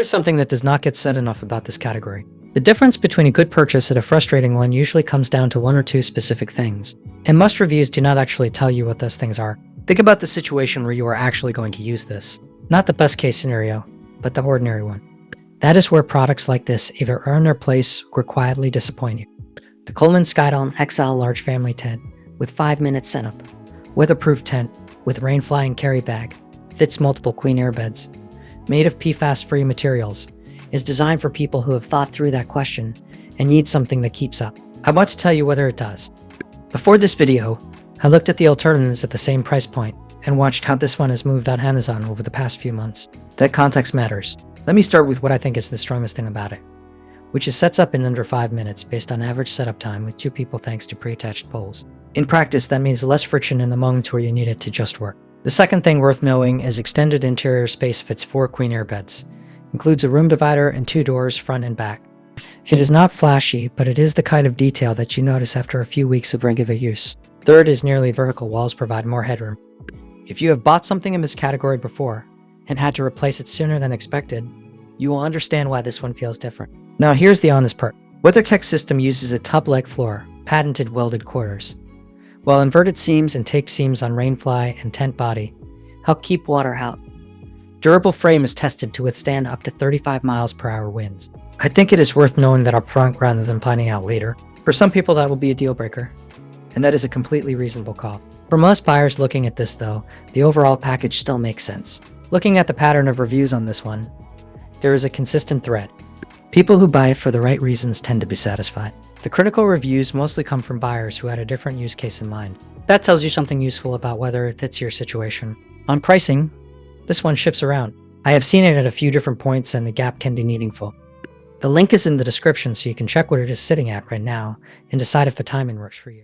Here is something that does not get said enough about this category. The difference between a good purchase and a frustrating one usually comes down to one or two specific things. And most reviews do not actually tell you what those things are. Think about the situation where you are actually going to use this. Not the best case scenario, but the ordinary one. That is where products like this either earn their place or quietly disappoint you. The Coleman Skydome XL Large Family Tent with 5-minute setup. Weatherproof tent with rainfly and carry bag. Fits multiple queen airbeds. Made of PFAS-free materials. Is designed for people who have thought through that question and need something that keeps up. I want to tell you whether it does. Before this video, I looked at the alternatives at the same price point and watched how this one has moved on Amazon over the past few months. That context matters. Let me start with what I think is the strongest thing about it, which is sets up in under 5 minutes based on average setup time with 2 people thanks to pre-attached poles. In practice, that means less friction in the moments where you need it to just work. The second thing worth knowing is extended interior space fits 4 queen air beds. Includes a room divider and 2 doors front and back. It is not flashy, but it is the kind of detail that you notice after a few weeks of regular use. Third is nearly vertical walls provide more headroom. If you have bought something in this category before and had to replace it sooner than expected, you will understand why this one feels different. Now here's the honest part. WeatherTec system uses a tub leg floor, patented welded quarters. While inverted seams and take seams on rainfly and tent body help keep water out. Durable frame is tested to withstand up to 35 miles per hour winds. I think it is worth knowing that up front rather than finding out later. For some people that will be a deal breaker, and that is a completely reasonable call. For most buyers looking at this though, the overall package still makes sense. Looking at the pattern of reviews on this one, there is a consistent thread. People who buy it for the right reasons tend to be satisfied. The critical reviews mostly come from buyers who had a different use case in mind. That tells you something useful about whether it fits your situation. On pricing, this one shifts around. I have seen it at a few different points and the gap can be meaningful. The link is in the description so you can check what it is sitting at right now and decide if the timing works for you.